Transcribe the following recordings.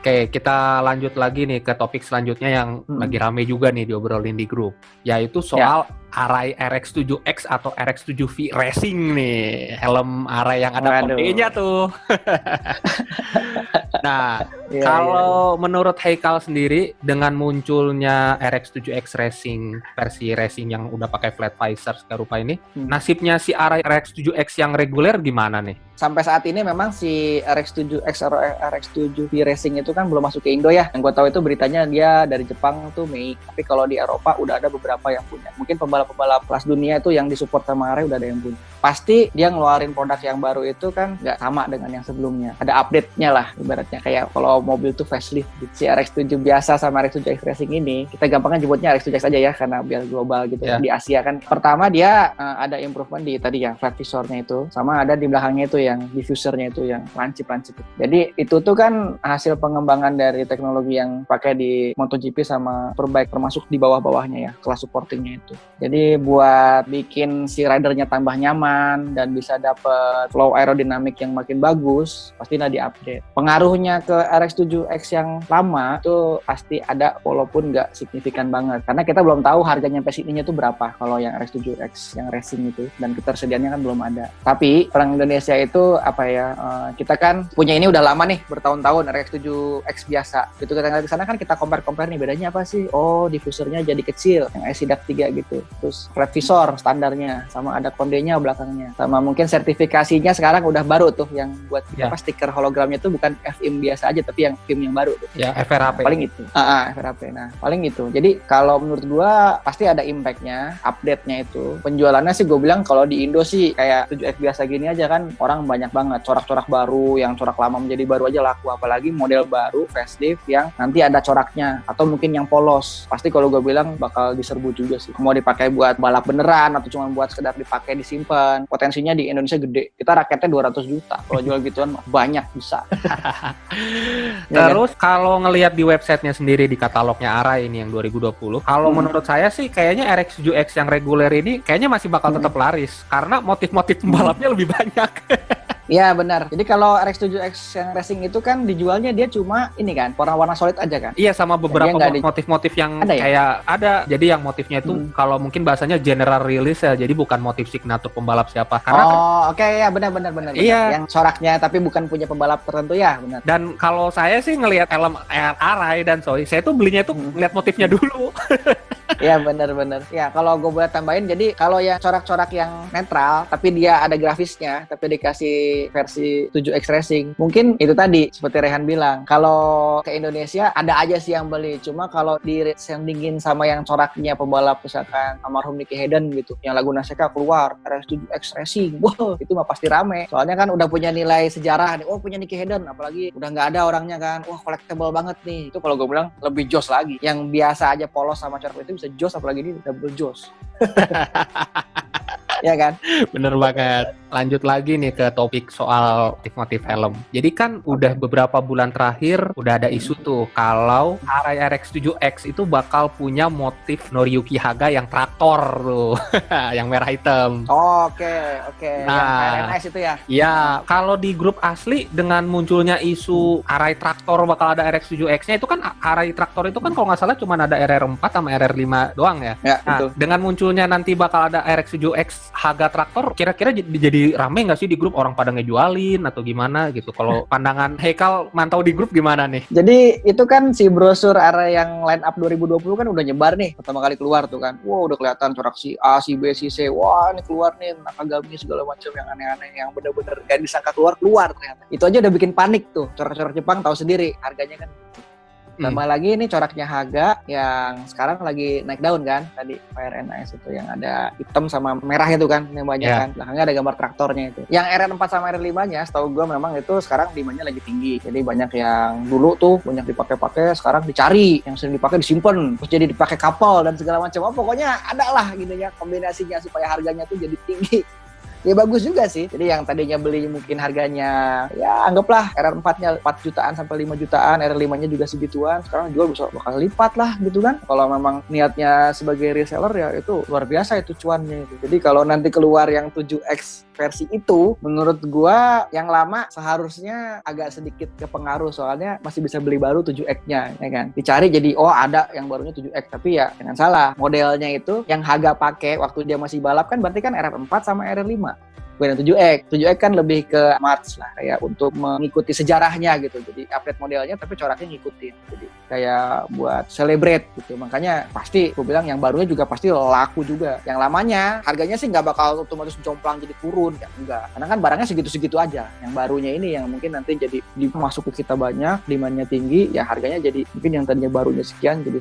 Oke, kita lanjut lagi nih ke topik selanjutnya yang lagi rame juga nih diobrolin di grup, yaitu soal Arai RX-7X atau RX-7V Racing nih, helm Arai yang ada kondenya tuh. Nah, kalau menurut Haikal sendiri dengan munculnya RX-7X Racing versi racing yang udah pakai flat visor segala rupa ini, nasibnya si Arai RX-7X yang reguler gimana nih? Sampai saat ini memang si RX-7X atau RX-7V Racing itu kan belum masuk ke Indo ya. Yang gue tahu itu beritanya dia dari Jepang tuh Mei. Tapi kalau di Eropa udah ada beberapa yang punya. Mungkin pembalap-pembalap kelas dunia itu yang disupport sama Arai udah ada yang punya. Pasti dia ngeluarin produk yang baru itu kan nggak sama dengan yang sebelumnya. Ada update-nya lah ibaratnya. Kayak kalau mobil tuh facelift. Si RX-7 biasa sama RX-7X Racing ini, kita gampangnya nyebutnya RX-7X aja ya karena biar global gitu. Di Asia kan. Pertama dia ada improvement di tadi ya flat visornya itu. Sama ada di belakangnya itu yang diffusernya itu yang lancip-lancip. Jadi itu tuh kan hasil pengembangan dari teknologi yang pakai di MotoGP sama Superbike termasuk di bawah-bawahnya ya, kelas supportingnya itu. Jadi buat bikin si ridernya tambah nyaman dan bisa dapet flow aerodinamik yang makin bagus, pastinya di-update. Pengaruhnya ke RX-7X yang lama itu pasti ada walaupun nggak signifikan banget. Karena kita belum tahu harganya sampai sininya itu berapa kalau yang RX-7X yang racing itu dan ketersediaannya kan belum ada. Tapi orang Indonesia itu kita kan punya ini udah lama nih bertahun-tahun RX-7X biasa gitu. Kita ngeliat di sana kan kita compare nih bedanya apa sih? Oh, diffusernya jadi kecil yang IC DAC 3 gitu. Terus flat visor standarnya sama ada kondenya belakangnya. Sama mungkin sertifikasinya sekarang udah baru tuh yang buat stiker hologramnya tuh bukan FIM biasa aja tapi yang FIM yang baru tuh. Ya, FRAP. Paling itu. FRAP. Nah, paling itu. Jadi kalau menurut gua pasti ada impact-nya, update-nya itu. Penjualannya sih gue bilang kalau di Indo sih kayak 7X biasa gini aja kan orang banyak banget corak-corak baru, yang corak lama menjadi baru aja laku, apalagi model baru facelift yang nanti ada coraknya atau mungkin yang polos. Pasti kalau gue bilang bakal diserbu juga sih. Mau dipakai buat balap beneran atau cuma buat sekedar dipakai disimpan. Potensinya di Indonesia gede. Kita raketnya 200 juta. Kalau jual gituan banyak bisa. Terus kalau ngelihat di websitenya sendiri di katalognya Arai ini yang 2020, kalau menurut saya sih kayaknya RX-7X yang reguler ini kayaknya masih bakal tetap laris karena motif-motif pembalapnya lebih banyak. Iya benar. Jadi kalau RX-7X yang racing itu kan dijualnya dia cuma ini kan warna-warna solid aja kan. Iya sama beberapa motif-motif yang ada kayak ada. Jadi yang motifnya itu kalau mungkin bahasanya general release ya. Jadi bukan motif signature pembalap siapa. Karena ya benar. Iya. Yang coraknya tapi bukan punya pembalap tertentu ya benar. Dan kalau saya sih ngelihat helm Arai dan Soy, saya tuh belinya tuh ngeliat motifnya dulu. Iya benar. Ya kalau gue boleh tambahin, jadi kalau yang corak-corak yang netral tapi dia ada grafisnya tapi dikasih versi 7X Racing, mungkin itu tadi seperti Rehan bilang, kalau ke Indonesia ada aja sih yang beli, cuma kalau di sandingin sama yang coraknya pembalap misalkan almarhum Nicky Hayden gitu, yang Laguna Seca keluar RX-7X Racing, wah itu mah pasti rame, soalnya kan udah punya nilai sejarah nih, punya Nicky Hayden, apalagi udah nggak ada orangnya kan, wah collectible banget nih, itu kalau gue bilang lebih joss lagi, yang biasa aja polos sama corak itu bisa joss, apalagi ini double joss. Ya kan? Bener banget. Lanjut lagi nih ke topik soal motif helm. Jadi kan udah beberapa bulan terakhir udah ada isu tuh kalau Arai RX-7X itu bakal punya motif Noriyuki Haga yang traktor tuh, yang merah hitam. Oke. Nah, yang RNS itu ya? Iya, kalau di grup asli dengan munculnya isu Arai traktor bakal ada RX-7X-nya itu kan Arai traktor itu kan kalau nggak salah cuma ada RR4 sama RR5 doang ya. Ya, betul. Dengan munculnya nanti bakal ada RX-7X Haga traktor, kira-kira jadi rame nggak sih di grup, orang pada ngejualin atau gimana gitu? Kalau pandangan Haikal mantau di grup gimana nih? Jadi itu kan si brosur Arai yang line up 2020 kan udah nyebar nih pertama kali keluar tuh kan. Wah udah kelihatan corak si A, si B, si C. Wah ini keluar nih Nakagami segala macam yang aneh-aneh yang bener-bener gak disangka keluar ternyata. Itu aja udah bikin panik tuh. Corak-corak Jepang tahu sendiri harganya kan. Tambah lagi ini coraknya Haga yang sekarang lagi naik daun kan, tadi RNS itu yang ada hitam sama merah itu kan yang banyak kan, belakangnya ada gambar traktornya itu. Yang RR4 sama RR5 nya setahu gue memang itu sekarang demandnya lagi tinggi, jadi banyak yang dulu tuh banyak dipakai-pakai, sekarang dicari, yang sering dipakai disimpan, terus jadi dipakai kapal dan segala macam. Pokoknya ada lah gitu ya kombinasinya supaya harganya tuh jadi tinggi. Ya bagus juga sih. Jadi yang tadinya beli mungkin harganya ya anggaplah RR4-nya 4 jutaan sampai 5 jutaan, RR5-nya juga segituan. Sekarang jual bisa bakal lipat lah gitu kan. Kalau memang niatnya sebagai reseller ya itu luar biasa itu cuannya itu. Jadi kalau nanti keluar yang 7X versi itu, menurut gua yang lama seharusnya agak sedikit kepengaruh soalnya masih bisa beli baru 7X-nya ya kan. Dicari jadi ada yang barunya 7X, tapi ya jangan salah, modelnya itu yang Haga pakai waktu dia masih balap kan berarti kan RR4 sama RR5. Bukan 7X. 7X kan lebih ke March lah, kayak untuk mengikuti sejarahnya gitu. Jadi update modelnya tapi coraknya ngikutin. Jadi kayak buat celebrate gitu. Makanya pasti gue bilang yang barunya juga pasti laku juga. Yang lamanya harganya sih nggak bakal otomatis jomplang jadi turun, ya enggak. Karena kan barangnya segitu-segitu aja. Yang barunya ini yang mungkin nanti jadi masuk ke kita banyak, demand-nya tinggi, ya harganya jadi mungkin yang tadinya barunya sekian jadi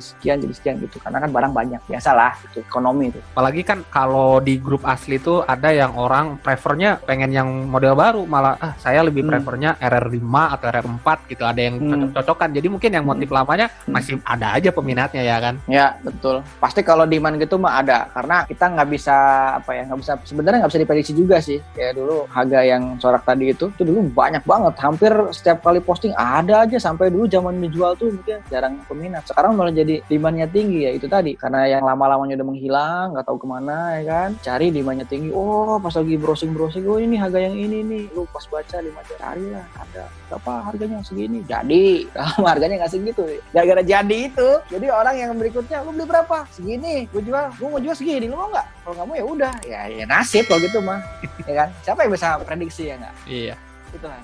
sekian gitu. Karena kan barang banyak, biasalah gitu, ekonomi itu. Apalagi kan kalau di grup asli tuh ada yang orang prefernya pengen yang model baru, malah saya lebih prefernya RR5 atau RR4 gitu, ada yang cocok-cocokan. Jadi mungkin yang motif lamanya masih ada aja peminatnya ya kan. Ya betul, pasti kalau demand gitu mah ada, karena kita nggak bisa sebenarnya nggak bisa diprediksi juga sih. Kayak dulu harga yang corak tadi itu dulu banyak banget, hampir setiap kali posting ada aja, sampai dulu zaman dijual tuh mungkin jarang peminat. Sekarang malah jadi demandnya tinggi, ya itu tadi karena yang lama-lamanya udah menghilang, nggak tahu kemana ya kan, cari demandnya tinggi. Pas lagi browsing ini harga yang ini nih, lu pas baca 5 juta, carilah ada berapa harganya segini, jadi kalau harganya nggak segitu, gara-gara jadi itu jadi orang yang berikutnya, lu beli berapa, segini, gue mau jual segini, lu mau nggak? Kalau nggak mau ya udah, ya nasib kalau gitu mah. Ya kan, siapa yang bisa prediksi ya nggak? Iya, itu kan.